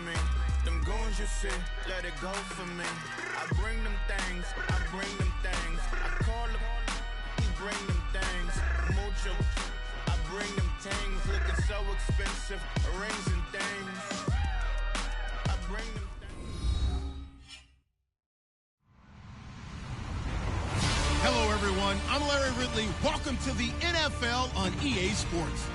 me. Them goons you see, let it go for me. I bring them things, I bring them things. I call them, he bring them things. Mucho, I bring them things. Looking so expensive, rings and things. I bring them things. Hello, everyone. I'm Larry Ridley. Welcome to the NFL on EA Sports.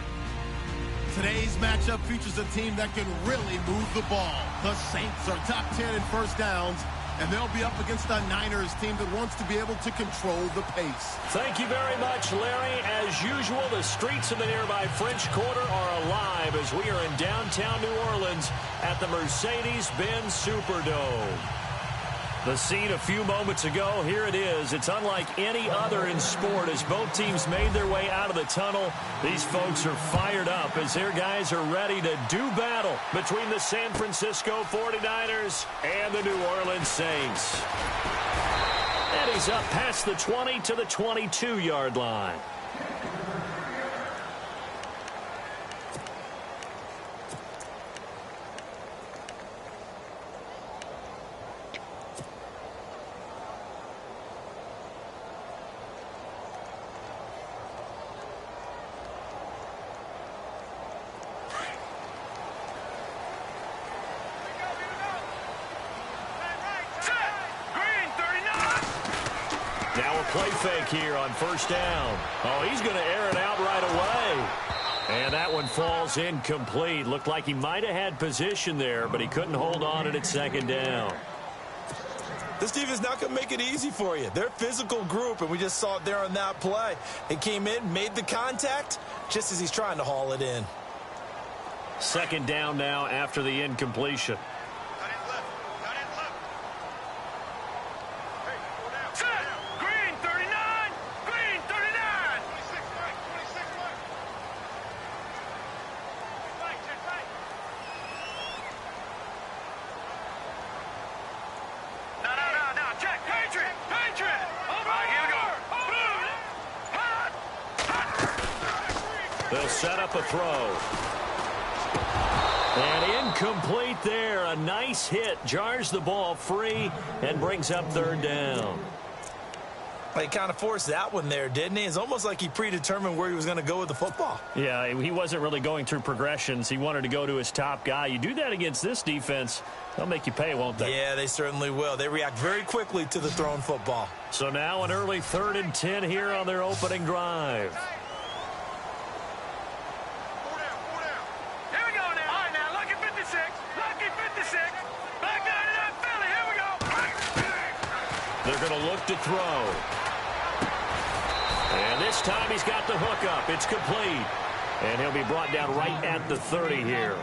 Today's matchup features a team that can really move the ball. The Saints are top 10 in first downs, and they'll be up against a Niners team that wants to be able to control the pace. Thank you very much, Larry. As usual, the streets of the nearby French Quarter are alive as we are in downtown New Orleans at the Mercedes-Benz Superdome. The scene a few moments ago, here it is. It's unlike any other in sport as both teams made their way out of the tunnel. These folks are fired up as their guys are ready to do battle between the San Francisco 49ers and the New Orleans Saints. And he's up past the 20 to the 22-yard line. Now a play fake here on first down. Oh, he's going to air it out right away. And that one falls incomplete. Looked like he might have had position there, but he couldn't hold on at second down. This defense not going to make it easy for you. They're a physical group, and we just saw it there on that play. He came in, made the contact, just as he's trying to haul it in. Second down now after the incompletion. They'll set up a throw. And incomplete there. A nice hit. Jars the ball free and brings up third down. He kind of forced that one there, didn't he? It's almost like he predetermined where he was going to go with the football. Yeah, he wasn't really going through progressions. He wanted to go to his top guy. You do that against this defense, they'll make you pay, won't they? Yeah, they certainly will. They react very quickly to the thrown football. So now an early 3rd and 10 here on their opening drive. They're going to look to throw. And this time he's got the hook up. It's complete. And he'll be brought down right at the 30 here.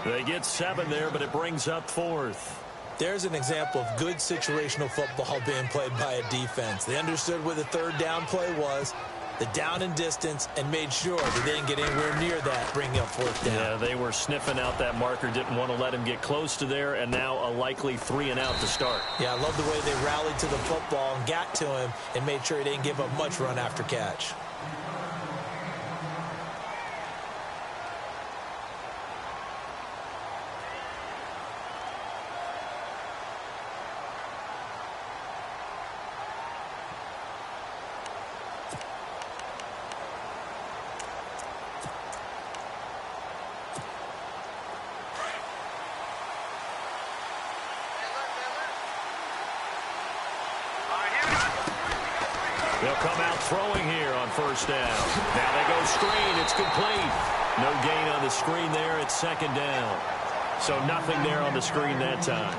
They get 7 there, but it brings up 4th. There's an example of good situational football being played by a defense. They understood where the third down play was, the down and distance, and made sure that they didn't get anywhere near that, bringing up 4th down. Yeah, they were sniffing out that marker, didn't want to let him get close to there, and now a likely 3 and out to start. Yeah, I love the way they rallied to the football and got to him and made sure he didn't give up much run after catch. They'll come out throwing here on first down. Now they go screen. It's complete. No gain on the screen there. It's second down. So nothing there on the screen that time.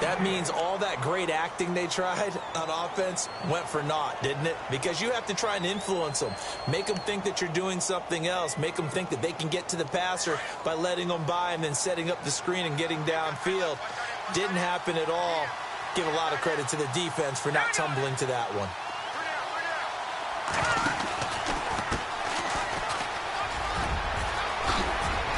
That means all that great acting they tried on offense went for naught, didn't it? Because you have to try and influence them. Make them think that you're doing something else. Make them think that they can get to the passer by letting them by and then setting up the screen and getting downfield. Didn't happen at all. Give a lot of credit to the defense for not tumbling to that one.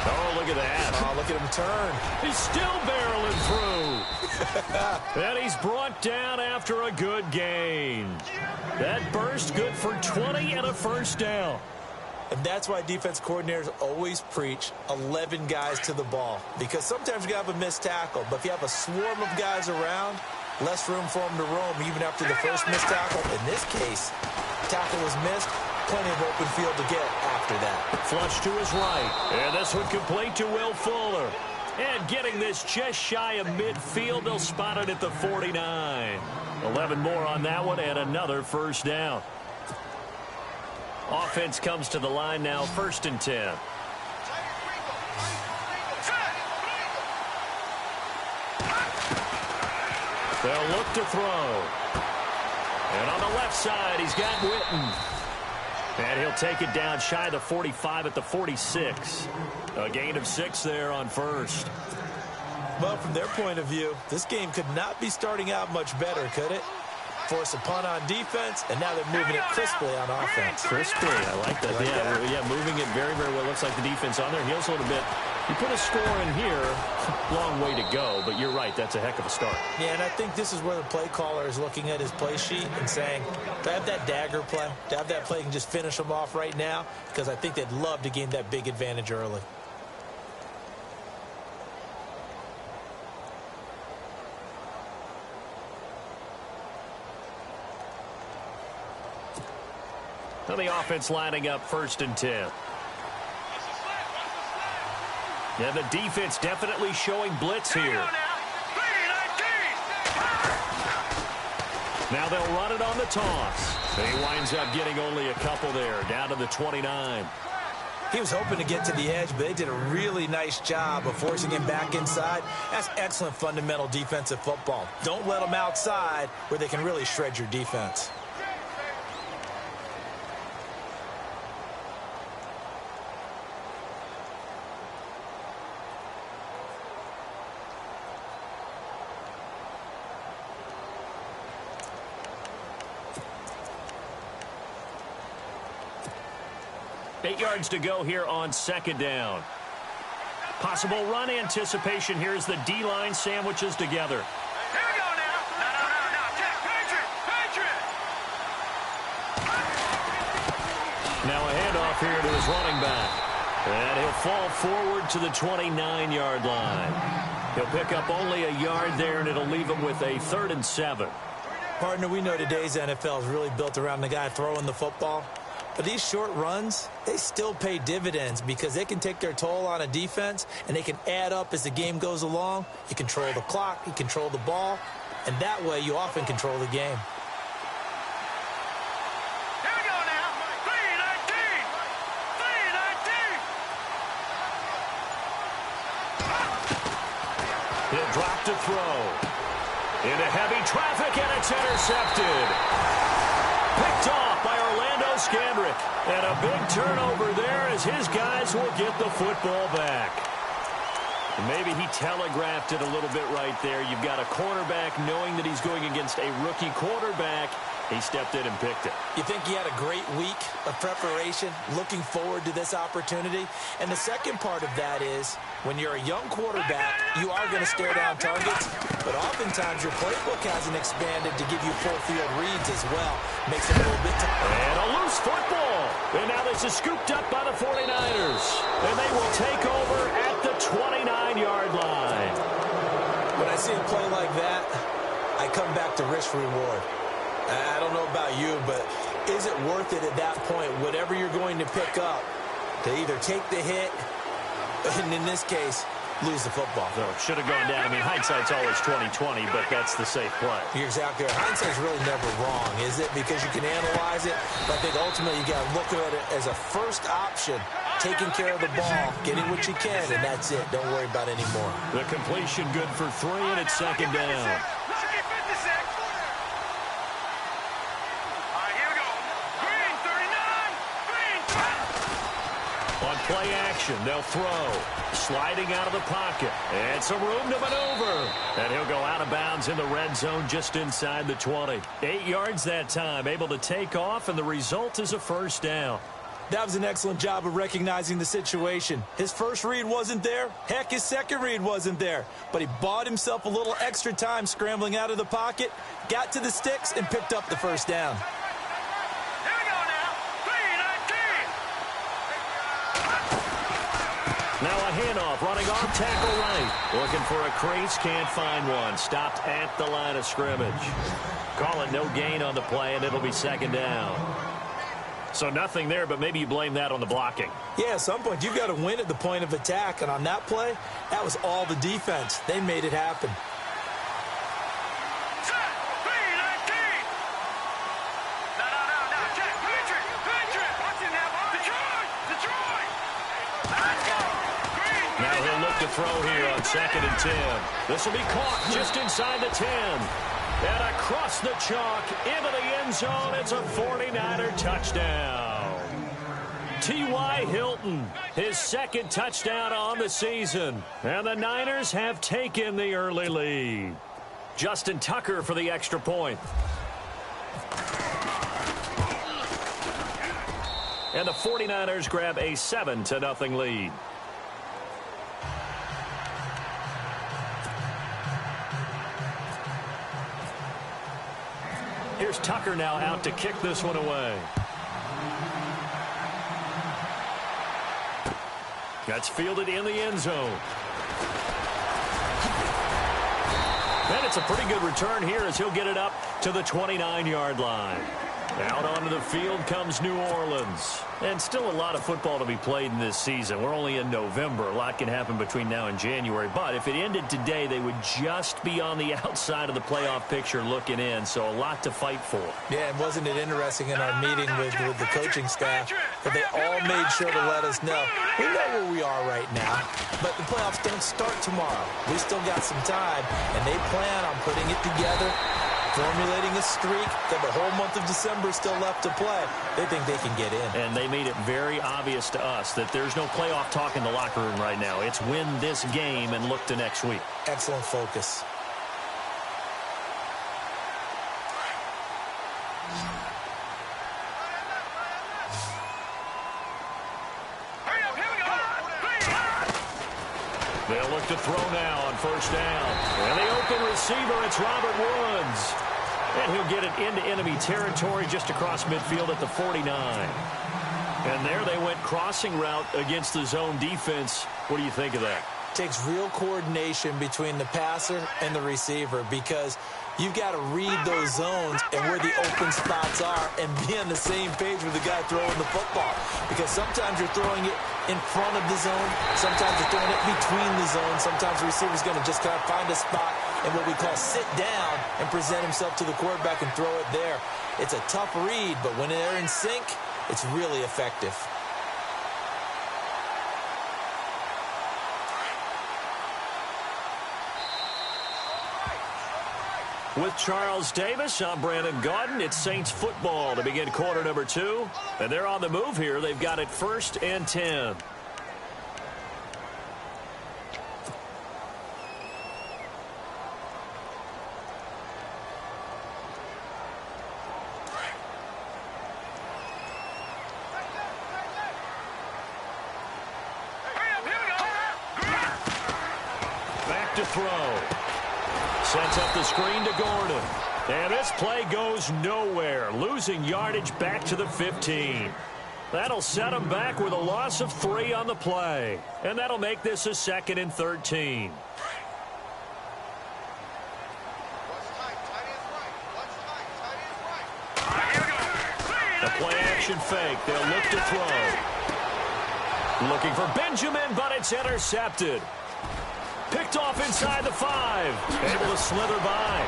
Oh, look at that. Oh, look at him turn. He's still barreling through. And he's brought down after a good gain. That burst good for 20 and a first down. And that's why defense coordinators always preach 11 guys to the ball. Because sometimes you have a missed tackle, but if you have a swarm of guys around, less room for them to roam even after the first missed tackle. In this case, tackle was missed, plenty of open field to get after that. Flush to his right, and this one complete to Will Fuller. And getting this just shy of midfield, they'll spot it at the 49. 11 more on that one, and another first down. Offense comes to the line now, 1st and 10. They'll look to throw. And on the left side, he's got Witten. And he'll take it down shy of the 45 at the 46. A gain of 6 there on first. Well, from their point of view, this game could not be starting out much better, could it? Force a punt on defense, and now they're moving it crisply on offense. Crisply, I like that. Yeah, moving it very, very well. Looks like the defense on their heels a little bit. You put a score in here, long way to go, but you're right, that's a heck of a start. Yeah, and I think this is where the play caller is looking at his play sheet and saying, to have that dagger play, to have that play and just finish them off right now, because I think they'd love to gain that big advantage early. Now the offense lining up 1st and 10. Yeah, the defense definitely showing blitz here. Now they'll run it on the toss. He winds up getting only a couple there, down to the 29. He was hoping to get to the edge, but they did a really nice job of forcing him back inside. That's excellent fundamental defensive football. Don't let them outside where they can really shred your defense. Eight yards to go here on 2nd down. Possible run anticipation. Here's the D-line sandwiches together. Here we go now. No. Patriot. Now a handoff here to his running back. And he'll fall forward to the 29-yard line. He'll pick up only a yard there, and it'll leave him with a 3rd and 7. Partner, we know today's NFL is really built around the guy throwing the football. But these short runs, they still pay dividends because they can take their toll on a defense, and they can add up as the game goes along. You control the clock, you control the ball, and that way you often control the game. Here we go now. 3-19. He'll drop to throw. Into heavy traffic, and it's intercepted. Picked off by Orlando Scandrick. And a big turnover there as his guys will get the football back. And maybe he telegraphed it a little bit right there. You've got a quarterback knowing that he's going against a rookie quarterback. He stepped in and picked it. You think he had a great week of preparation, looking forward to this opportunity? And the second part of that is, when you're a young quarterback, you are going to stare down targets, but oftentimes your playbook hasn't expanded to give you full field reads as well. Makes it a little bit tough. And a loose football. And now this is scooped up by the 49ers. And they will take over at the 29-yard line. When I see a play like that, I come back to risk-reward. I don't know about you, but is it worth it at that point, whatever you're going to pick up, to either take the hit, and in this case, lose the football? So it should have gone down. I mean, hindsight's always 20/20, but that's the safe play. You're exactly right. Hindsight's really never wrong, is it? Because you can analyze it, but I think ultimately you got to look at it as a first option, taking care of the ball, getting what you can, and that's it. Don't worry about it anymore. The completion good for 3, and it's 2nd down. Play action, they'll throw. Sliding out of the pocket. And some room to maneuver. And he'll go out of bounds in the red zone just inside the 20. 8 yards that time, able to take off, and the result is a first down. That was an excellent job of recognizing the situation. His first read wasn't there. Heck, his second read wasn't there. But he bought himself a little extra time scrambling out of the pocket, got to the sticks, and picked up the first down. Now a handoff, running off tackle right. Looking for a crease, can't find one. Stopped at the line of scrimmage. Call it no gain on the play, and it'll be second down. So nothing there, but maybe you blame that on the blocking. Yeah, at some point, you've got to win at the point of attack. And on that play, that was all the defense. They made it happen. Now he'll look to throw here on 2nd and 10. This will be caught just inside the 10. And across the chalk into the end zone. It's a 49er touchdown. T.Y. Hilton, his second touchdown on the season. And the Niners have taken the early lead. Justin Tucker for the extra point. And the 49ers grab a 7-0 lead. Here's Tucker now out to kick this one away. That's fielded in the end zone. And it's a pretty good return here as he'll get it up to the 29-yard line. Out onto the field comes New Orleans. And still a lot of football to be played in this season. We're only in November. A lot can happen between now and January. But if it ended today, they would just be on the outside of the playoff picture looking in. So a lot to fight for. Yeah, and wasn't it interesting in our meeting with the coaching staff that they all made sure to let us know, we know where we are right now, but the playoffs don't start tomorrow. We still got some time, and they plan on putting it together, formulating a streak that the whole month of December is still left to play. They think they can get in. And they made it very obvious to us that there's no playoff talk in the locker room right now. It's win this game and look to next week. Excellent focus. They'll look to throw now on first down. And the open receiver, it's Robert Woods. And he'll get it into enemy territory just across midfield at the 49. And there they went crossing route against the zone defense. What do you think of that? Takes real coordination between the passer and the receiver because you've got to read those zones and where the open spots are and be on the same page with the guy throwing the football. Because sometimes you're throwing it in front of the zone. Sometimes you're throwing it between the zones. Sometimes the receiver's going to just kind of find a spot and what we call sit down and present himself to the quarterback and throw it there. It's a tough read, but when they're in sync, it's really effective. With Charles Davis, I'm Brandon Gaudin. It's Saints football to begin quarter number 2. And they're on the move here. They've got it 1st and 10. Back to throw. Sets up the screen to Gordon. And this play goes nowhere. Losing yardage back to the 15. That'll set him back with a loss of 3 on the play. And that'll make this a 2nd and 13. The play action fake. They'll look to throw. Looking for Benjamin, but it's intercepted. Picked off inside the 5. Able to slither by.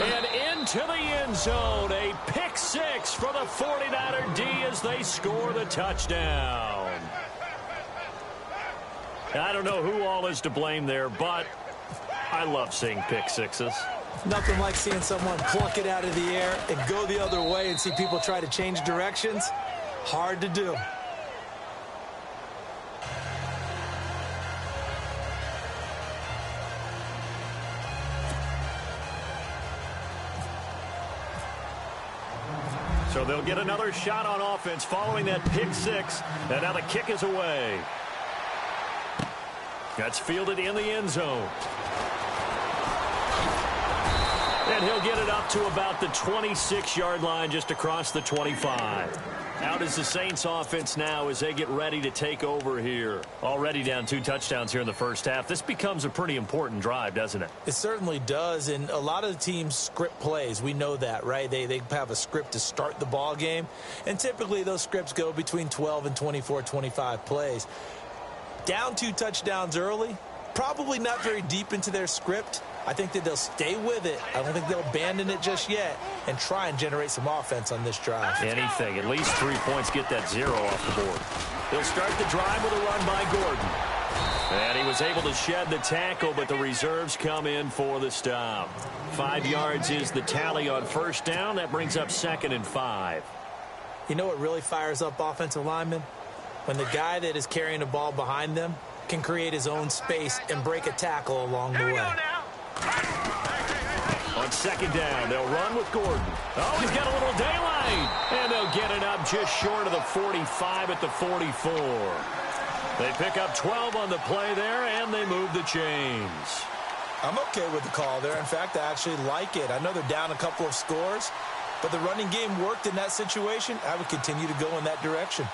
And into the end zone. A pick 6 for the 49er D as they score the touchdown. I don't know who all is to blame there, but I love seeing pick sixes. Nothing like seeing someone pluck it out of the air and go the other way and see people try to change directions. Hard to do. So they'll get another shot on offense following that pick 6. And now the kick is away. That's fielded in the end zone. And he'll get it up to about the 26-yard line, just across the 25. Out is the Saints offense now as they get ready to take over here. Already down 2 touchdowns here in the first half. This becomes a pretty important drive, doesn't it? It certainly does, and a lot of the teams script plays. We know that, right? They have a script to start the ball game, and typically those scripts go between 12 and 24, 25 plays. Down 2 touchdowns early, probably not very deep into their script. I think that they'll stay with it. I don't think they'll abandon it just yet and try and generate some offense on this drive. Anything. At least 3 points, get that 0 off the board. They'll start the drive with a run by Gordon. And he was able to shed the tackle, but the reserves come in for the stop. 5 yards is the tally on first down. That brings up 2nd and 5. You know what really fires up offensive linemen? When the guy that is carrying the ball behind them can create his own space and break a tackle along the way. On 2nd down, they'll run with Gordon. Oh, he's got a little daylight. And they'll get it up just short of the 45 at the 44. They pick up 12 on the play there, and they move the chains. I'm okay with the call there. In fact, I actually like it. I know they're down a couple of scores, but the running game worked in that situation. I would continue to go in that direction.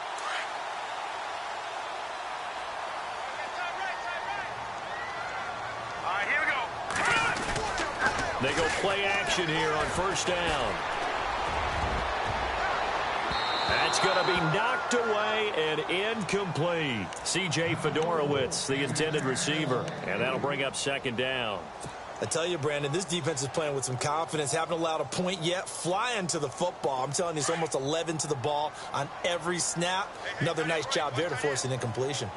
They go play action here on first down. That's going to be knocked away and incomplete. C.J. Fedorowicz, the intended receiver, and that'll bring up 2nd down. I tell you, Brandon, this defense is playing with some confidence. Haven't allowed a point yet. Flying to the football. I'm telling you, it's almost 11 to the ball on every snap. Another nice job there to force an incompletion.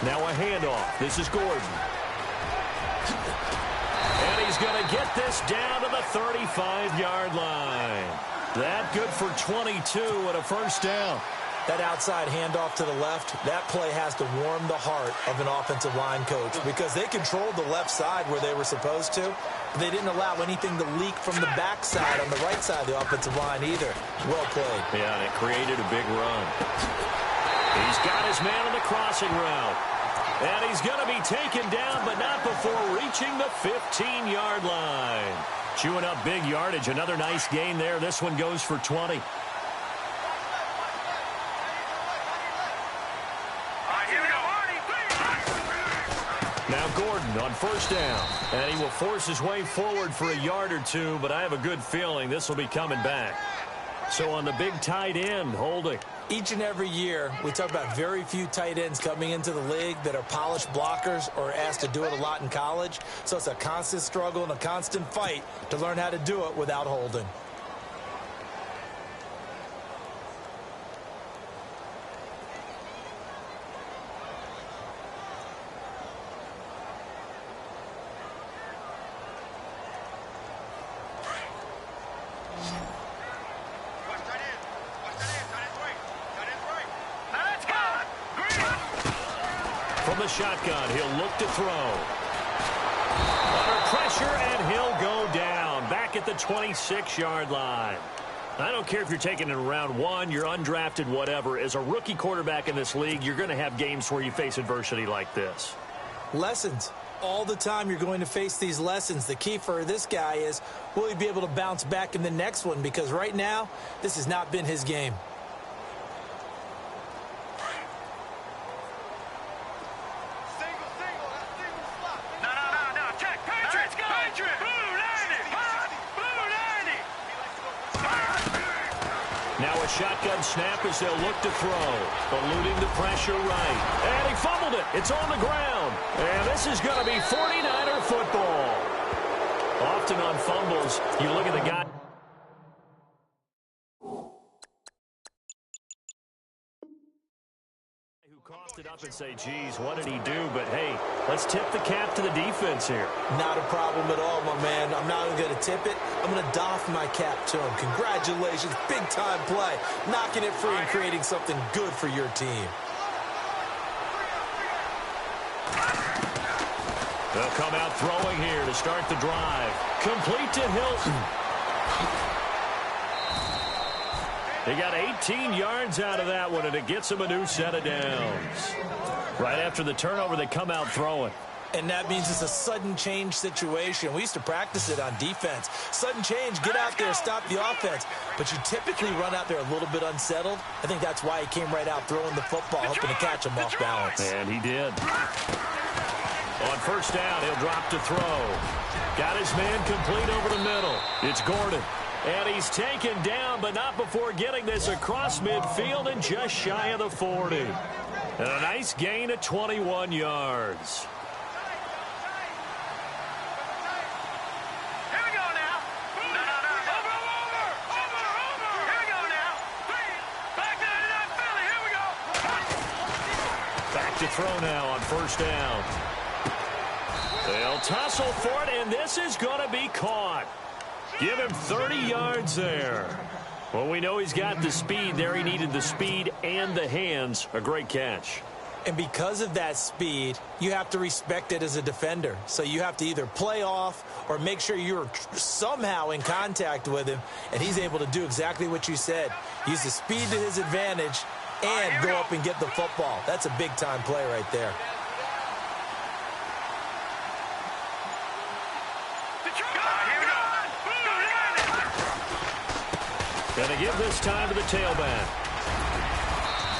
Now a handoff. This is Gordon. And he's going to get this down to the 35-yard line. That good for 22 and a first down. That outside handoff to the left, that play has to warm the heart of an offensive line coach because they controlled the left side where they were supposed to, but they didn't allow anything to leak from the backside on the right side of the offensive line either. Well played. Yeah, and it created a big run. He's got his man on the crossing route. And he's going to be taken down, but not before reaching the 15-yard line. Chewing up big yardage. Another nice gain there. This one goes for 20. Now Gordon on first down. And he will force his way forward for a yard or 2, but I have a good feeling this will be coming back. So on the big tight end, holding. Each and every year, we talk about very few tight ends coming into the league that are polished blockers or asked to do it a lot in college. So it's a constant struggle and a constant fight to learn how to do it without holding. From the shotgun, he'll look to throw. Under pressure, and he'll go down. Back at the 26-yard line. I don't care if you're taking it in round 1, you're undrafted, whatever. As a rookie quarterback in this league, you're going to have games where you face adversity like this. Lessons. All the time you're going to face these lessons. The key for this guy is, will he be able to bounce back in the next one? Because right now, this has not been his game. Now a shotgun snap as they'll look to throw. Eluding the pressure right. And he fumbled it. It's on the ground. And this is going to be 49er football. Often on fumbles, you look at the guy who coughed it up and say, geez, what did he do? But, hey, let's tip the cap to the defense here. Not a problem at all, my man. I'm not even going to tip it. I'm going to doff my cap to him. Congratulations. Big-time play. Knocking it free and creating something good for your team. They'll come out throwing here to start the drive. Complete to Hilton. He got 18 yards out of that one, and it gets him a new set of downs. Right after the turnover, they come out throwing. And that means it's a sudden change situation. We used to practice it on defense. Sudden change, get out there, stop the offense. But you typically run out there a little bit unsettled. I think that's why he came right out throwing the football, hoping to catch him off balance. And he did. On first down, he'll drop to throw. Got his man complete over the middle. It's Gordon. And he's taken down, but not before getting this across midfield and just shy of the 40. And a nice gain of 21 yards. To throw now on first down. They'll tussle for it, and this is going to be caught. Give him 30 yards there. Well, we know he's got the speed there. He needed the speed and the hands. A great catch. And because of that speed, you have to respect it as a defender. So you have to either play off or make sure you're somehow in contact with him, and he's able to do exactly what you said. Use the speed to his advantage and go up and get the football. That's a big-time play right there. Gonna give this time to the tailback.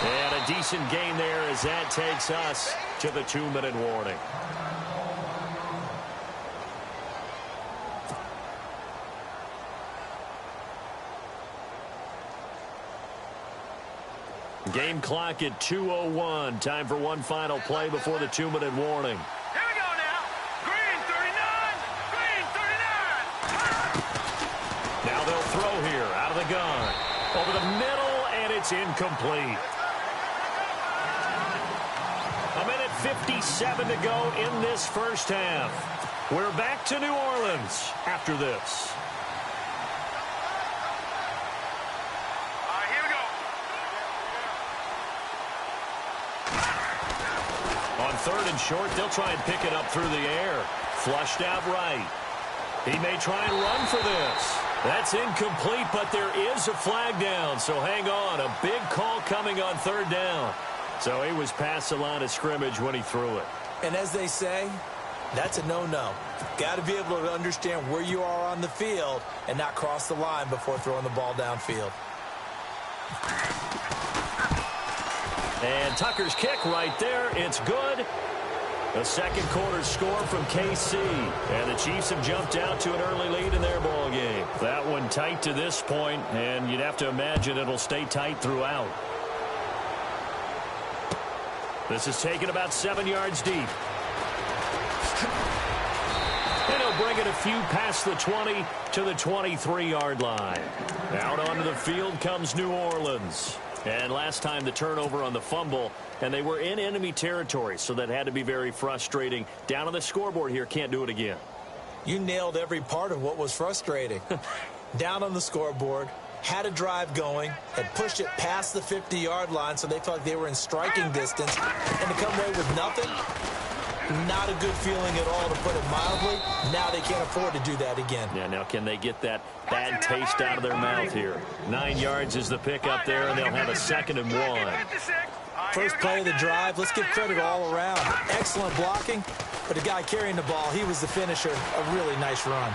And a decent gain there as that takes us to the 2-minute warning. Game clock at 2:01. Time for one final play before the 2-minute warning. Here we go now. Green 39. Green 39. Now they'll throw here out of the gun. Over the middle, and it's incomplete. A minute 57 to go in this first half. We're back to New Orleans after this. On third and short, they'll try and pick it up through the air. Flushed out right. He may try and run for this. That's incomplete, but there is a flag down, so hang on. A big call coming on third down. So he was past the line of scrimmage when he threw it. And as they say, that's a no-no. Got to be able to understand where you are on the field and not cross the line before throwing the ball downfield. And Tucker's kick right there. It's good. The second quarter score from KC. And the Chiefs have jumped out to an early lead in their ball game. That one tight to this point, and you'd have to imagine it'll stay tight throughout. This is taken about 7 yards deep. And he'll bring it a few past the 20 to the 23-yard line. Out onto the field comes New Orleans. And last time the turnover on the fumble, and they were in enemy territory, so that had to be very frustrating. Down on the scoreboard here, can't do it again. You nailed every part of what was frustrating. Down on the scoreboard, had a drive going, had pushed it past the 50-yard line, so they felt like they were in striking distance, and to come away with nothing, not a good feeling at all, to put it mildly. Now they can't afford to do that again. Yeah, now can they get that bad taste out of their mouth here? 9 yards is the pick up there, and they'll have a 2nd and 1. First play of the drive, let's give credit all around. Excellent blocking, but the guy carrying the ball, he was the finisher. A really nice run.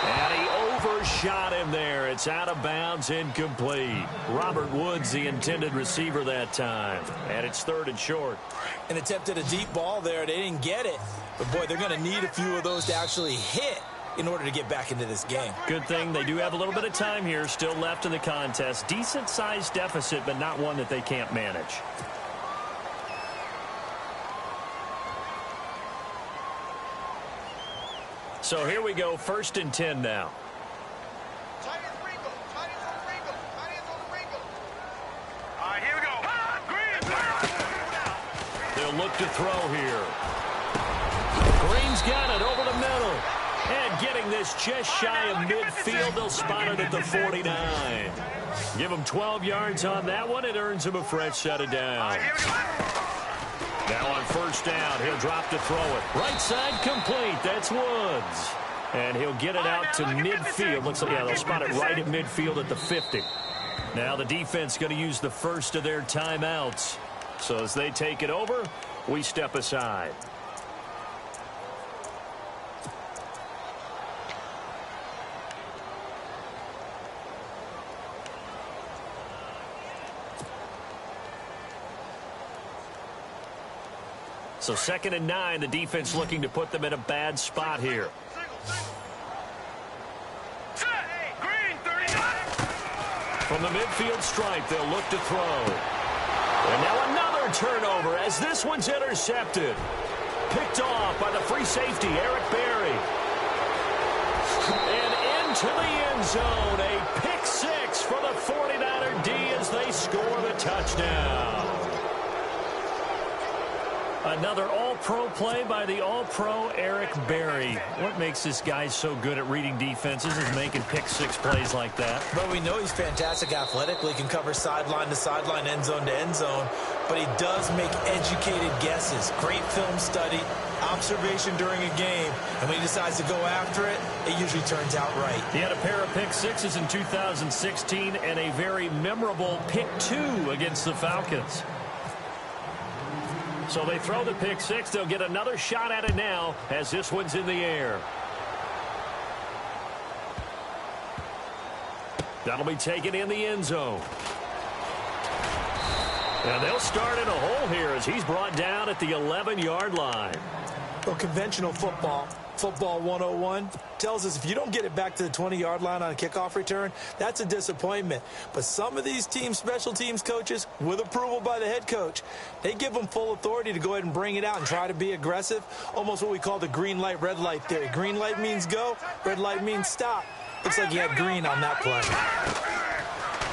And he overshot him there. It's out of bounds, incomplete. Robert Woods, the intended receiver that time. And it's 3rd and short. And attempted a deep ball there. They didn't get it. But, boy, they're going to need a few of those to actually hit in order to get back into this game. Good thing they do have a little bit of time here still left in the contest. Decent-sized deficit, but not one that they can't manage. So here we go, 1st and 10 now. Here we go. They'll look to throw here. Green's got it over the middle. And getting this just shy of midfield, they'll spot it at the 49. Give him 12 yards on that one. It earns him a fresh set of downs. Now on first down, he'll drop to throw it. Right side complete. That's Woods. And he'll get it out to midfield. Looks like, yeah, they'll spot it right at midfield at the 50. Now the defense going to use the first of their timeouts. So as they take it over, we step aside. So 2nd and 9, the defense looking to put them in a bad spot here. From the midfield stripe, they'll look to throw. And now another turnover as this one's intercepted. Picked off by the free safety, Eric Berry. And into the end zone, a pick 6 for the 49er D as they score the touchdown. Another all-pro play by the all-pro Eric Berry. What makes this guy so good at reading defenses is making pick-6 plays like that. But we know he's fantastic athletically, can cover sideline to sideline, end zone to end zone. But he does make educated guesses. Great film study, observation during a game. And when he decides to go after it, it usually turns out right. He had a pair of pick-6s in 2016 and a very memorable pick-2 against the Falcons. So they throw the pick-6. They'll get another shot at it now as this one's in the air. That'll be taken in the end zone. And they'll start in a hole here as he's brought down at the 11-yard line. Well, conventional football 101, tells us if you don't get it back to the 20-yard line on a kickoff return, that's a disappointment. But some of these teams, special teams coaches, with approval by the head coach, they give them full authority to go ahead and bring it out and try to be aggressive, almost what we call the green light, red light theory. Green light means go, red light means stop. Looks like he had green on that play.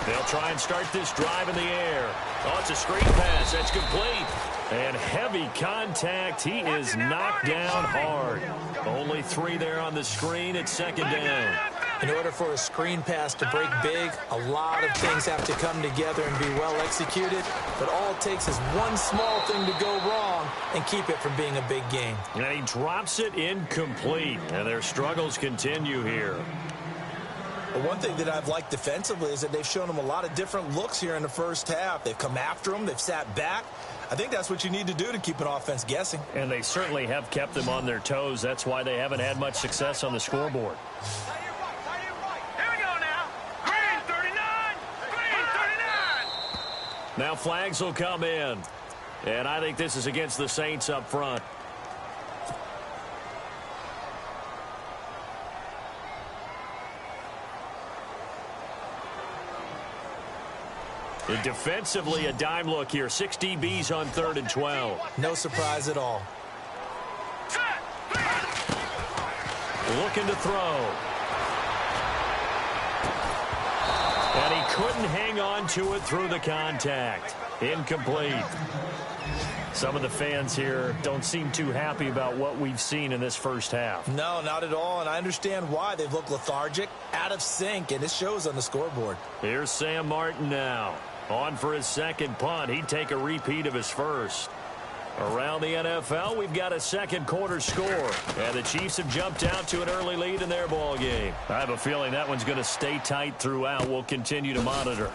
They'll try and start this drive in the air. Oh, it's a screen pass. That's complete. And heavy contact. He is knocked down hard. Only 3 there on the screen at 2nd down. In order for a screen pass to break big, a lot of things have to come together and be well executed. But all it takes is one small thing to go wrong and keep it from being a big game. And he drops it incomplete. And their struggles continue here. But one thing that I've liked defensively is that they've shown them a lot of different looks here in the first half. They've come after them. They've sat back. I think that's what you need to do to keep an offense guessing. And they certainly have kept them on their toes. That's why they haven't had much success on the scoreboard. Here we go now. Green 39. Green 39. Now flags will come in. And I think this is against the Saints up front. And defensively, a dime look here. 6 DBs on 3rd and 12. No surprise at all. Looking to throw. And he couldn't hang on to it through the contact. Incomplete. Some of the fans here don't seem too happy about what we've seen in this first half. No, not at all, and I understand why. They've looked lethargic, out of sync, and it shows on the scoreboard. Here's Sam Martin now. On for his 2nd punt. He'd take a repeat of his first. Around the NFL, we've got a 2nd quarter score. And the Chiefs have jumped out to an early lead in their ball game. I have a feeling that one's going to stay tight throughout. We'll continue to monitor.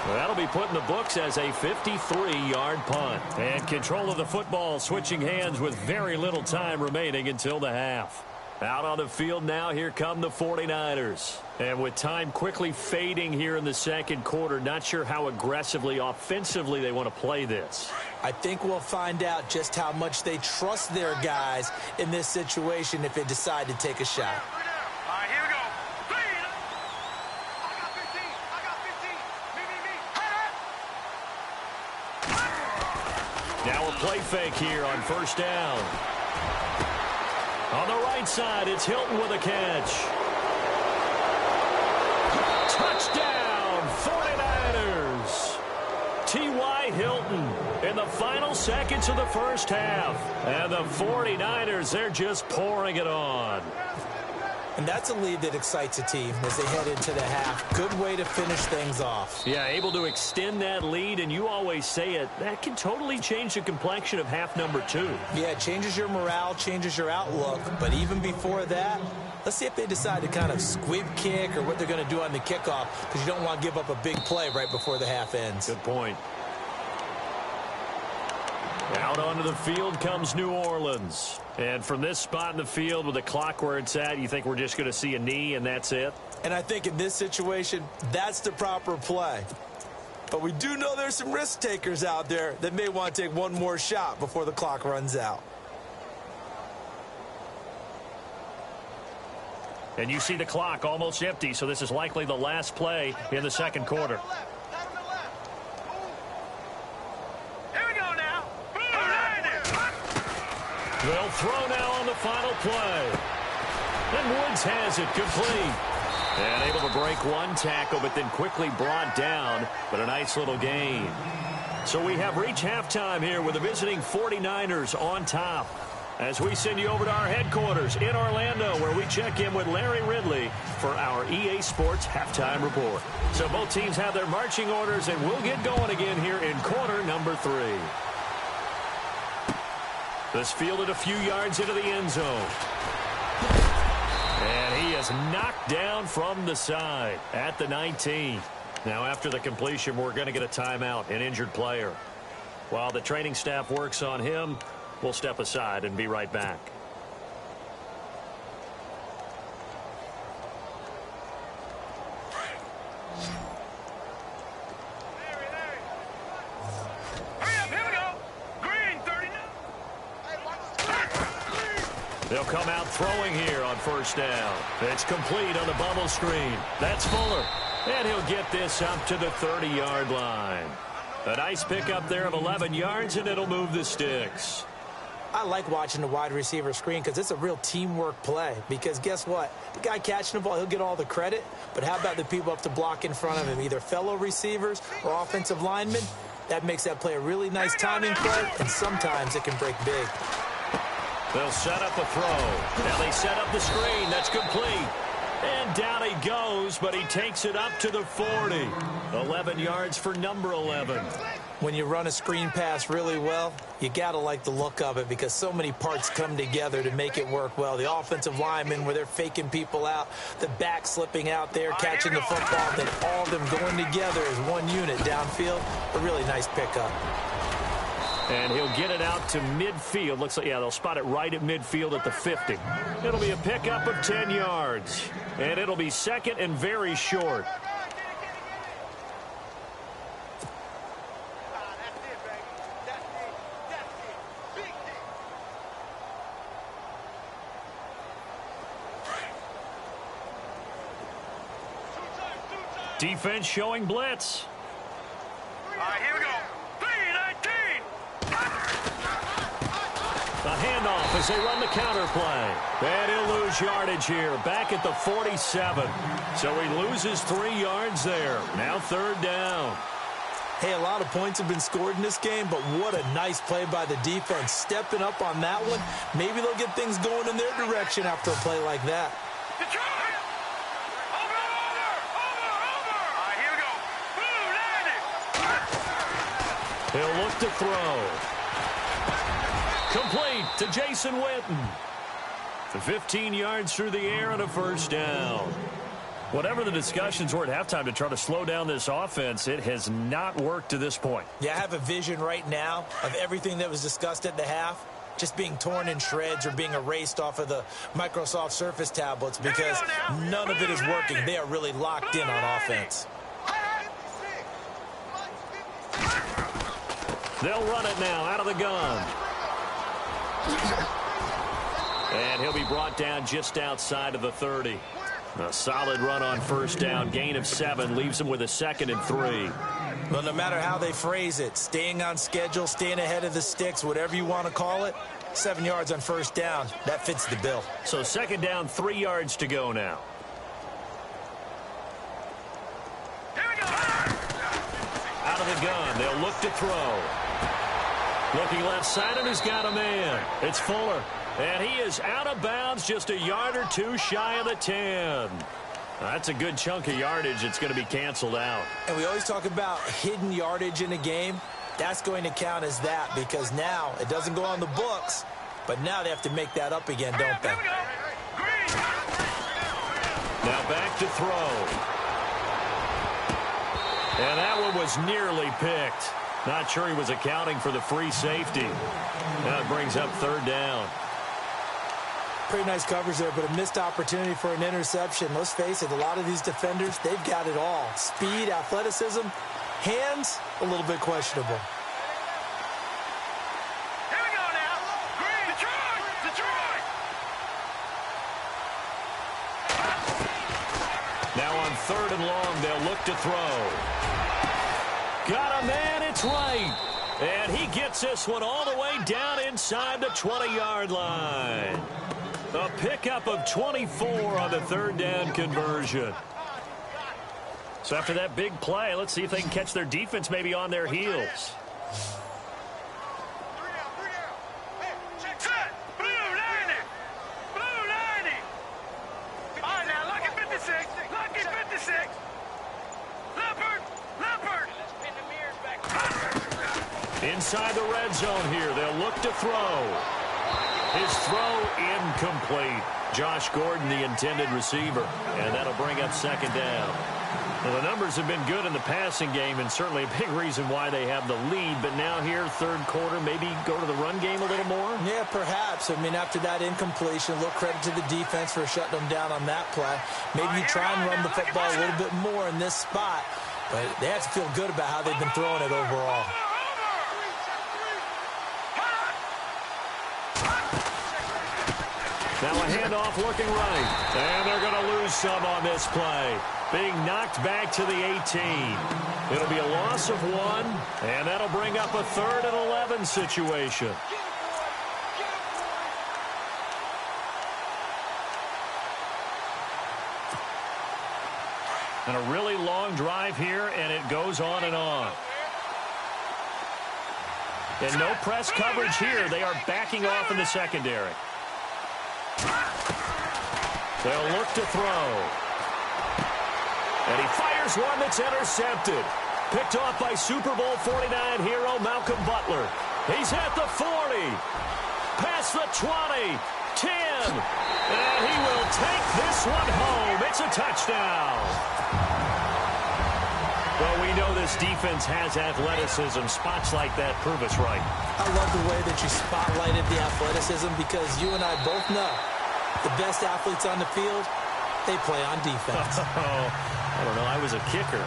Well, that'll be put in the books as a 53-yard punt. And control of the football switching hands with very little time remaining until the half. Out on the field now, here come the 49ers. And with time quickly fading here in the 2nd quarter, not sure how aggressively, offensively they want to play this. I think we'll find out just how much they trust their guys in this situation if they decide to take a shot. All right, here we go. Green. I got 15. I got 15. Me. Now a play fake here on 1st down. On the right side, it's Hilton with a catch. Touchdown, 49ers. T.Y. Hilton in the final seconds of the first half. And the 49ers, they're just pouring it on. And that's a lead that excites a team as they head into the half. Good way to finish things off. Yeah, able to extend that lead, and you always say it, that can totally change the complexion of half number 2. Yeah, it changes your morale, changes your outlook. But even before that, let's see if they decide to kind of squib kick or what they're going to do on the kickoff, because you don't want to give up a big play right before the half ends. Good point. Out onto the field comes New Orleans. And from this spot in the field with the clock where it's at, you think we're just going to see a knee and that's it? And I think in this situation, that's the proper play. But we do know there's some risk takers out there that may want to take one more shot before the clock runs out. And you see the clock almost empty, so this is likely the last play in the second quarter. They'll throw now on the final play. And Woods has it complete. And able to break one tackle, but then quickly brought down. But a nice little gain. So we have reached halftime here with the visiting 49ers on top. As we send you over to our headquarters in Orlando, where we check in with Larry Ridley for our EA Sports Halftime Report. So both teams have their marching orders, and we'll get going again here in quarter number 3. This fielded a few yards into the end zone. And he is knocked down from the side at the 19. Now after the completion, we're going to get a timeout, an injured player. While the training staff works on him, we'll step aside and be right back. They'll come out throwing here on first down. It's complete on the bubble screen. That's Fuller. And he'll get this up to the 30-yard line. A nice pickup there of 11 yards, and it'll move the sticks. I like watching the wide receiver screen because it's a real teamwork play. Because guess what? The guy catching the ball, he'll get all the credit. But how about the people up to block in front of him, either fellow receivers or offensive linemen? That makes that play a really nice timing play, and sometimes it can break big. They'll set up a throw. Now they set up the screen. That's complete. And down he goes, but he takes it up to the 40. 11 yards for number 11. When you run a screen pass really well, you got to like the look of it because so many parts come together to make it work well. The offensive linemen, where they're faking people out, the back slipping out there, catching the football, then all of them going together as one unit downfield. A really nice pickup. And he'll get it out to midfield. Looks like, yeah, they'll spot it right at midfield at the 50. It'll be a pickup of 10 yards. And it'll be second and very short. Defense showing blitz. All right, here we go. 3-19. The handoff as they run the counter play. And he'll lose yardage here, back at the 47. So he loses 3 yards there. Now third down. Hey, a lot of points have been scored in this game, but what a nice play by the defense. Stepping up on that one, maybe they'll get things going in their direction after a play like that. Detroit. Over. All right, here we go. Blue, landing. He'll look to throw. Complete to Jason Witten. 15 yards through the air and a first down. Whatever the discussions were at halftime to try to slow down this offense, it has not worked to this point. Yeah, I have a vision right now of everything that was discussed at the half just being torn in shreds or being erased off of the Microsoft Surface tablets because none of it is working. They are really locked in on offense. They'll run it now out of the gun. And he'll be brought down just outside of the 30. A solid run on first down. Gain of 7 leaves them with a 2nd and 3. Well, no matter how they phrase it, staying on schedule, staying ahead of the sticks, whatever you want to call it, 7 yards on first down, that fits the bill. So second down, 3 yards to go now. Here we go. Out of the gun, they'll look to throw. Looking left side, and he's got a man. It's Fuller. And he is out of bounds, just a yard or two shy of the 10. That's a good chunk of yardage. It's going to be canceled out. And we always talk about hidden yardage in a game. That's going to count as that because now it doesn't go on the books, but now they have to make that up again, don't they? Now back to throw. And that one was nearly picked. Not sure he was accounting for the free safety. Now it brings up third down. Pretty nice coverage there, but a missed opportunity for an interception. Let's face it, a lot of these defenders, they've got it all. Speed, athleticism, hands, a little bit questionable. Here we go now. Green. Detroit. Now on third and long, they'll look to throw. Got a man, it's right. And he gets this one all the way down inside the 20-yard line. A pickup of 24 on the third down conversion. So after that big play, let's see if they can catch their defense maybe on their heels. Set. Blue 90. Blue 90. All right, now, lucky 56. Lucky 56. Leopard. Inside the red zone here, they'll look to throw. His throw incomplete. Josh Gordon, the intended receiver, and that'll bring up second down. Well, the numbers have been good in the passing game, and certainly a big reason why they have the lead. But now here, third quarter, maybe go to the run game a little more? Yeah, perhaps. I mean, after that incompletion, a little credit to the defense for shutting them down on that play. Maybe you try and run the football a little bit more in this spot, but they have to feel good about how they've been throwing it overall. Now a handoff looking right. And they're going to lose some on this play. Being knocked back to the 18. It'll be a loss of 1, and that'll bring up a 3rd and 11 situation. And a really long drive here, and it goes on and on. And no press coverage here. They are backing off in the secondary. They'll look to throw. And he fires one that's intercepted. Picked off by Super Bowl 49 hero Malcolm Butler. He's at the 40. Past the 20. 10. And he will take this one home. It's a touchdown. Well, we know this defense has athleticism. Spots like that prove us right. I love the way that you spotlighted the athleticism because you and I both know the best athletes on the field, they play on defense. I don't know. I was a kicker.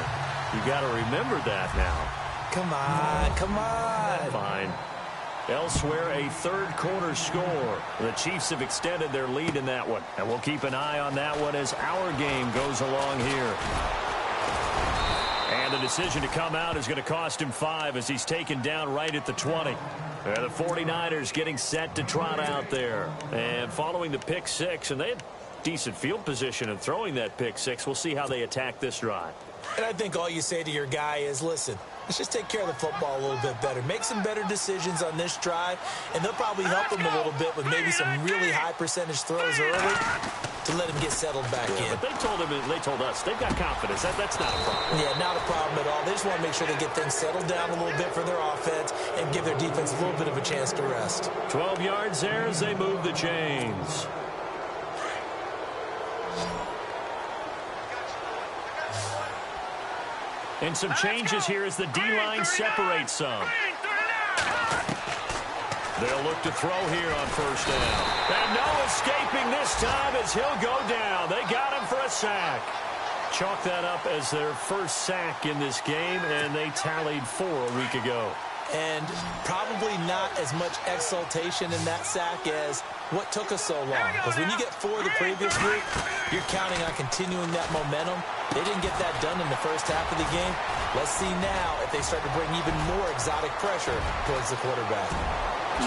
You got to remember that now. Come on, come on. Fine. Elsewhere, a third quarter score. The Chiefs have extended their lead in that one. And we'll keep an eye on that one as our game goes along here. And the decision to come out is going to cost him 5 as he's taken down right at the 20. And the 49ers getting set to trot out there. And following the pick 6, and they had decent field position and throwing that pick 6. We'll see how they attack this drive. And I think all you say to your guy is, listen, let's just take care of the football a little bit better. Make some better decisions on this drive, and they'll probably help him a little bit with maybe some really high percentage throws early to let him get settled back in. But they told us they've got confidence. That's not a problem. Yeah, not a problem at all. They just want to make sure they get things settled down a little bit for their offense and give their defense a little bit of a chance to rest. 12 yards there as they move the chains. And some changes here as the D-line separates some. They'll look to throw here on first down. And no escaping this time as he'll go down. They got him for a sack. Chalk that up as their first sack in this game, and they tallied 4 a week ago. And probably not as much exultation in that sack as what took us so long. Because when you get 4 the previous week, you're counting on continuing that momentum. They didn't get that done in the first half of the game. Let's see now if they start to bring even more exotic pressure towards the quarterback.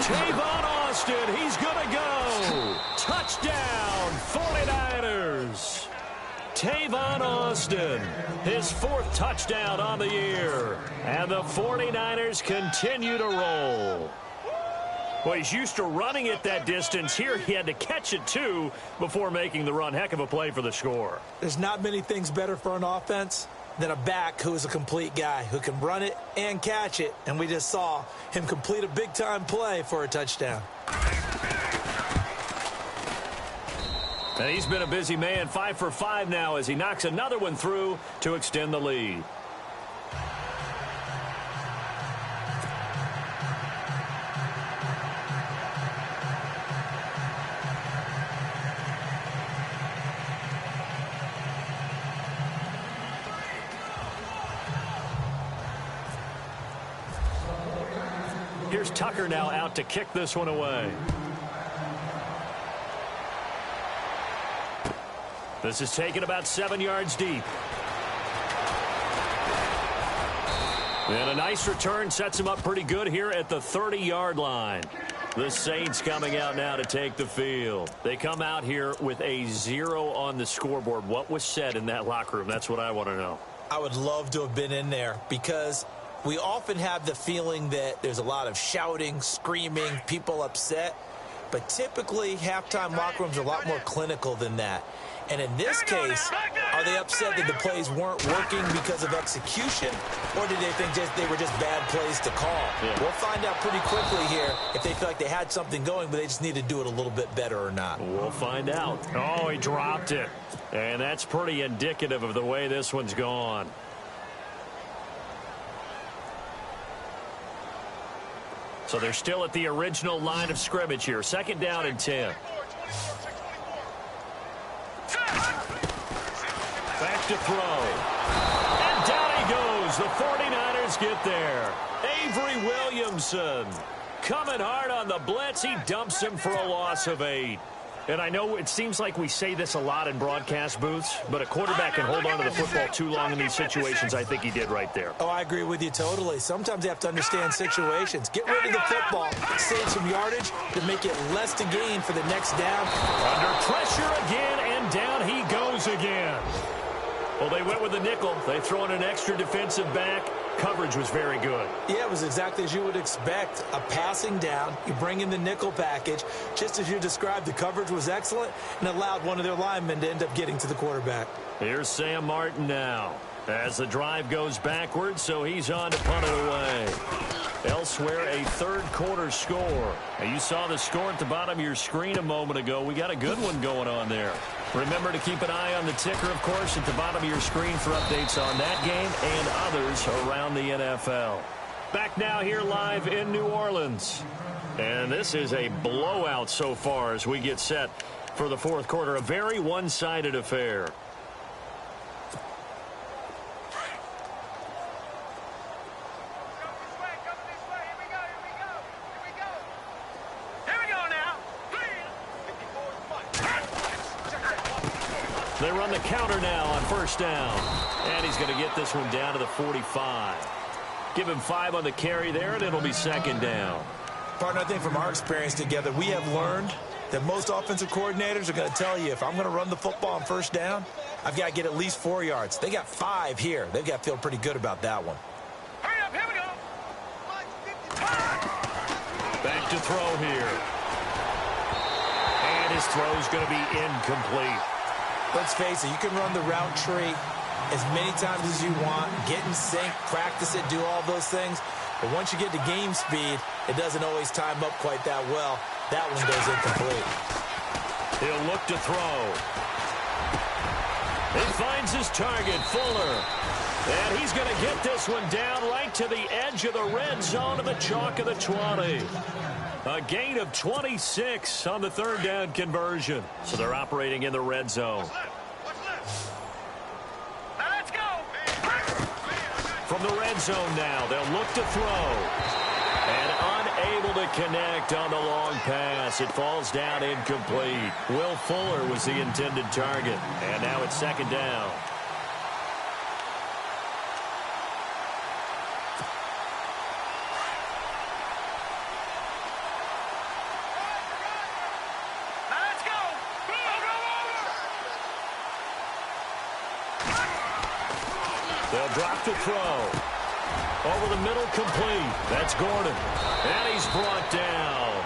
Tavon Austin, he's going to go. Touchdown, 49ers. Tavon Austin, his 4th touchdown on the year. And the 49ers continue to roll. Well, he's used to running it that distance. Here he had to catch it, too, before making the run. Heck of a play for the score. There's not many things better for an offense than a back who is a complete guy who can run it and catch it. And we just saw him complete a big-time play for a touchdown. And he's been a busy man, 5 for 5 now as he knocks another one through to extend the lead. Here's Tucker now out to kick this one away. This is taken about 7 yards deep. And a nice return sets him up pretty good here at the 30-yard line. The Saints coming out now to take the field. They come out here with a 0 on the scoreboard. What was said in that locker room? That's what I want to know. I would love to have been in there because we often have the feeling that there's a lot of shouting, screaming, people upset. But typically, halftime locker rooms are a lot more clinical than that. And in this case, are they upset that the plays weren't working because of execution, or did they think they were just bad plays to call? Yeah. We'll find out pretty quickly here if they feel like they had something going, but they just need to do it a little bit better or not. We'll find out. Oh, he dropped it. And that's pretty indicative of the way this one's gone. So they're still at the original line of scrimmage here. 2nd down and 10. Back to throw. And down he goes. The 49ers get there. Avery Williamson coming hard on the blitz. He dumps him for a loss of 8. And I know it seems like we say this a lot in broadcast booths, but a quarterback can hold on to the football too long in these situations. I think he did right there. Oh, I agree with you totally. Sometimes you have to understand situations. Get rid of the football, save some yardage to make it less to gain for the next down. Under pressure again, and down he goes again. Well, they went with a nickel. They throw in an extra defensive back. Coverage was very good. Yeah, it was exactly as you would expect. A passing down. You bring in the nickel package. Just as you described, the coverage was excellent and allowed one of their linemen to end up getting to the quarterback. Here's Sam Martin now as the drive goes backwards, so he's on to punt it away. Elsewhere, a third-quarter score. Now, you saw the score at the bottom of your screen a moment ago. We got a good one going on there. Remember to keep an eye on the ticker, of course, at the bottom of your screen for updates on that game and others around the NFL. Back now here live in New Orleans. And this is a blowout so far as we get set for the fourth quarter. A very one-sided affair. They run the counter now on 1st down. And he's going to get this one down to the 45. Give him 5 on the carry there, and it'll be 2nd down. Partner, I think from our experience together, we have learned that most offensive coordinators are going to tell you, if I'm going to run the football on 1st down, I've got to get at least 4 yards. They got 5 here. They've got to feel pretty good about that one. Hurry up, here we go. Back to throw here. And his throw's going to be incomplete. Let's face it, you can run the route tree as many times as you want, get in sync, practice it, do all those things. But once you get to game speed, it doesn't always time up quite that well. That one goes incomplete. He'll look to throw. He finds his target, Fuller. And he's going to get this one down right to the edge of the red zone of the chalk of the 20. A gain of 26 on the 3rd down conversion. So they're operating in the red zone. Now let's go. From the red zone now, they'll look to throw. And unable to connect on the long pass. It falls down incomplete. Will Fuller was the intended target. And now it's 2nd down. They'll drop to throw. Over the middle, complete. That's Gordon. And he's brought down.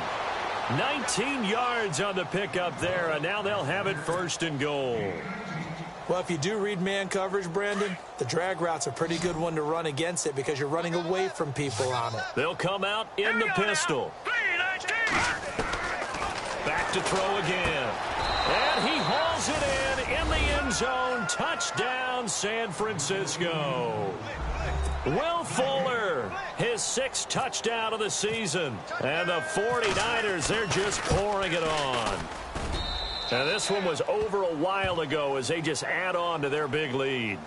19 yards on the pickup there, and now they'll have it 1st and goal. Well, if you do read man coverage, Brandon, the drag route's a pretty good one to run against it because you're running away from people on it. They'll come out in the pistol. Back to throw again. And he hauls it in the end zone. Touchdown, San Francisco. Will Fuller, his 6th touchdown of the season. And the 49ers, they're just pouring it on. And this one was over a while ago as they just add on to their big lead.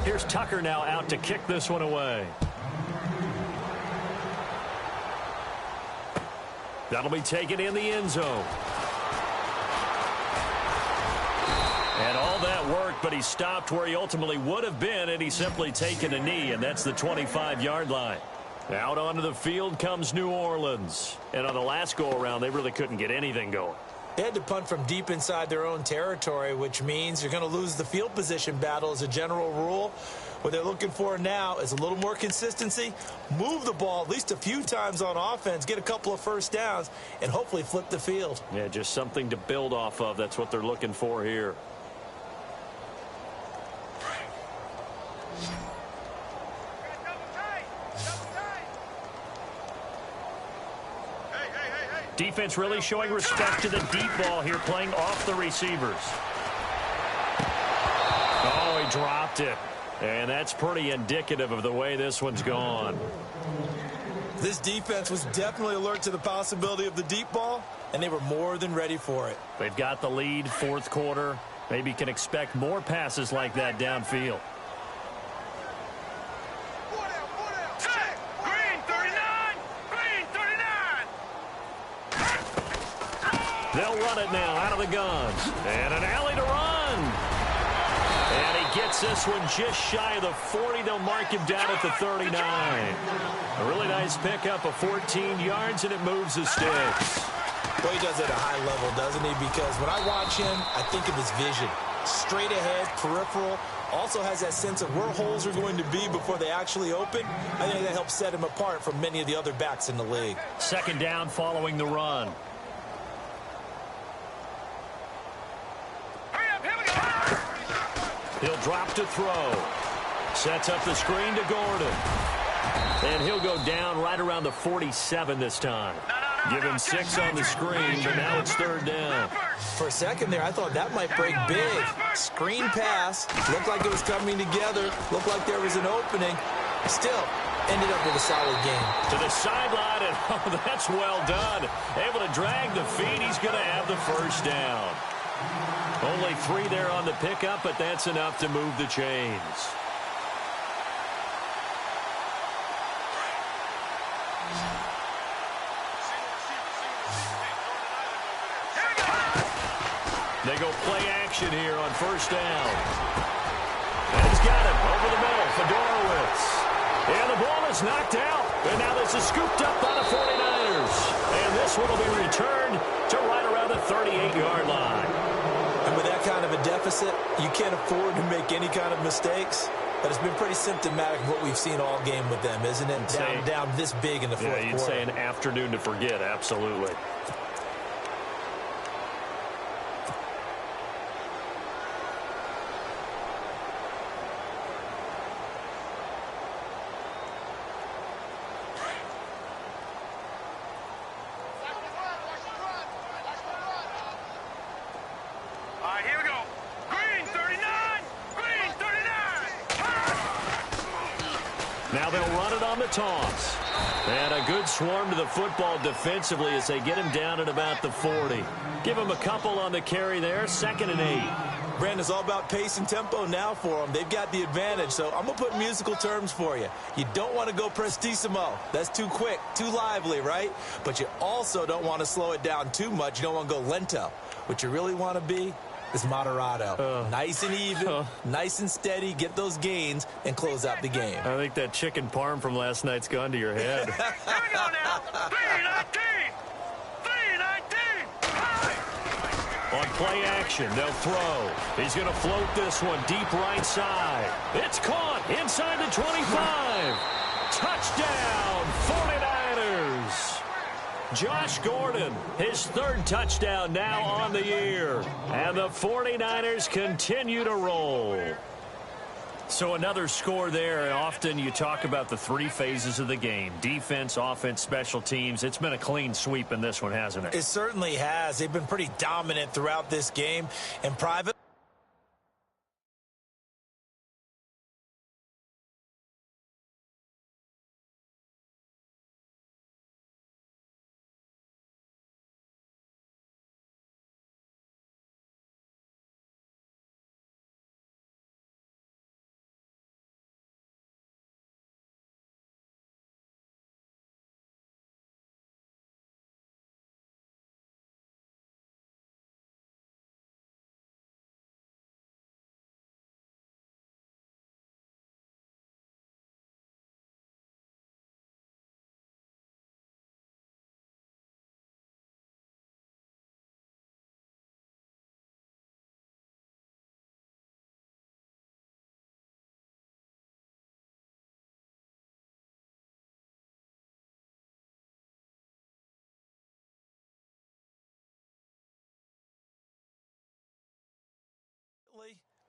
Here's Tucker now out to kick this one away. That'll be taken in the end zone. And all that work, but he stopped where he ultimately would have been, and he's simply taken a knee, and that's the 25-yard line. Out onto the field comes New Orleans. And on the last go-around, they really couldn't get anything going. They had to punt from deep inside their own territory, which means you're going to lose the field position battle as a general rule. What they're looking for now is a little more consistency, move the ball at least a few times on offense, get a couple of first downs, and hopefully flip the field. Yeah, just something to build off of. That's what they're looking for here. Defense really showing respect to the deep ball here, playing off the receivers. Oh, he dropped it. And that's pretty indicative of the way this one's gone. This defense was definitely alert to the possibility of the deep ball, and they were more than ready for it. They've got the lead, 4th quarter. Maybe can expect more passes like that downfield. They'll run it now out of the guns. And an alley to run. And he gets this one just shy of the 40. They'll mark him down at the 39. A really nice pickup of 14 yards, and it moves the sticks. Well, he does it at a high level, doesn't he? Because when I watch him, I think of his vision. Straight ahead, peripheral. Also has that sense of where holes are going to be before they actually open. I think that helps set him apart from many of the other backs in the league. 2nd down following the run. He'll drop to throw. Sets up the screen to Gordon. And he'll go down right around the 47 this time. Give him 6 on the screen, but now it's 3rd down. For a second there, I thought that might break big. Screen pass. Looked like it was coming together. Looked like there was an opening. Still, ended up with a solid game. To the sideline, and oh, that's well done. Able to drag the feet. He's going to have the 1st down. Only 3 there on the pickup, but that's enough to move the chains. They go play action here on 1st down. And he's got it over the middle. Fedorowicz. And the ball is knocked out. And now this is scooped up by the 49ers. And this one will be returned to right around the 38-yard line. And with that kind of a deficit, you can't afford to make any kind of mistakes. But it's been pretty symptomatic of what we've seen all game with them, isn't it? Down this big in the 4th quarter. Yeah, you'd say an afternoon to forget, absolutely. Now they'll run it on the toss. And a good swarm to the football defensively as they get him down at about the 40. Give him a couple on the carry there. 2nd and 8. Brandon, it's all about pace and tempo now for them. They've got the advantage, so I'm going to put musical terms for you. You don't want to go prestissimo. That's too quick, too lively, right? But you also don't want to slow it down too much. You don't want to go lento. What you really want to be is Moderato. Nice and even, nice and steady, get those gains, and close out the game. I think that chicken parm from last night's gone to your head. Here we go now. 319. 319. On play action, they'll throw. He's going to float this one deep right side. It's caught inside the 25. Touchdown, 49ers. Josh Gordon, his third touchdown now on the year. And the 49ers continue to roll. So another score there. Often you talk about the three phases of the game. Defense, offense, special teams. It's been a clean sweep in this one, hasn't it? It certainly has. They've been pretty dominant throughout this game. And private.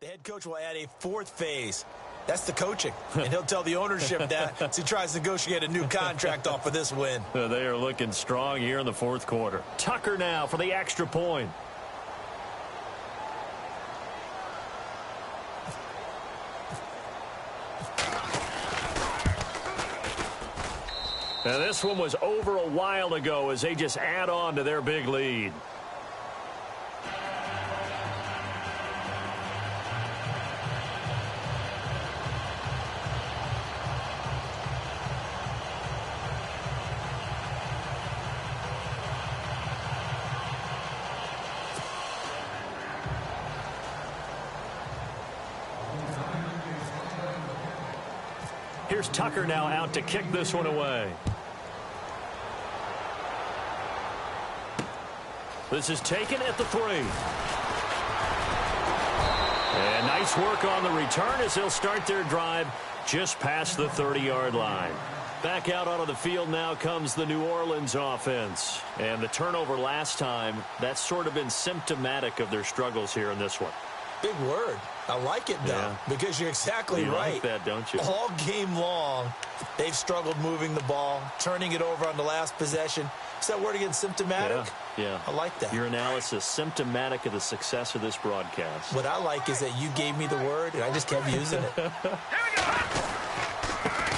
The head coach will add a fourth phase. That's the coaching. And he'll tell the ownership that as he tries to negotiate a new contract off of this win. They are looking strong here in the fourth quarter. Tucker now for the extra point. Now this one was over a while ago as they just add on to their big lead. Here's Tucker now out to kick this one away. This is taken at the 3. And nice work on the return as they'll start their drive just past the 30-yard line. Back out onto the field now comes the New Orleans offense. And the turnover last time, that's sort of been symptomatic of their struggles here in this one. Big word. I like it, though, because you're exactly right. You like that, don't you? All game long, they've struggled moving the ball, turning it over on the last possession. Is that word again, symptomatic? Yeah. I like that. Your analysis, symptomatic of the success of this broadcast. What I like is that you gave me the word, and I just kept using it. Here we go.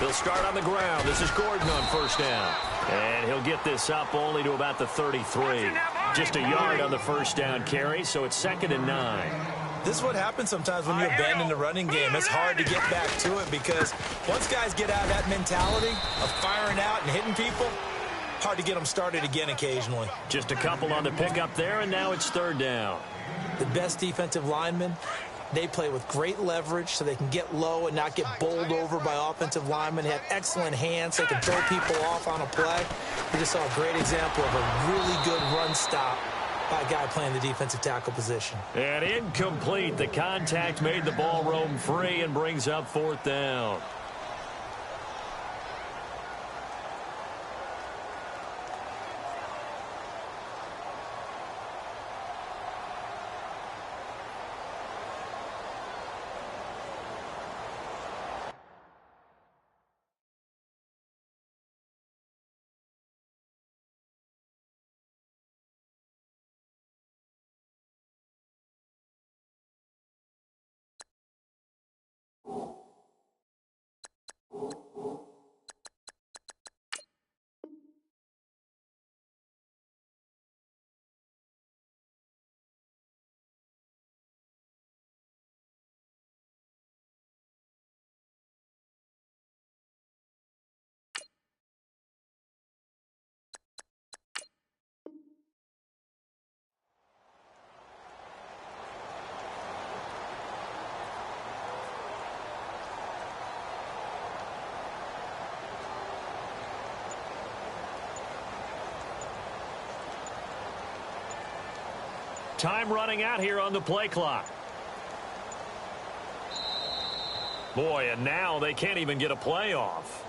He'll start on the ground. This is Gordon on first down. And he'll get this up only to about the 33. Just a yard on the first down carry, so it's 2nd and 9. This is what happens sometimes when you abandon the running game. It's hard to get back to it because once guys get out of that mentality of firing out and hitting people, hard to get them started again occasionally. Just a couple on the pickup there, and now it's 3rd down. The best defensive linemen, they play with great leverage so they can get low and not get bowled over by offensive linemen. They have excellent hands so they can throw people off on a play. We just saw a great example of a really good run stop by a guy playing the defensive tackle position. And incomplete. The contact made the ball roam free and brings up 4th down. Time running out here on the play clock. Boy, and now they can't even get a play off.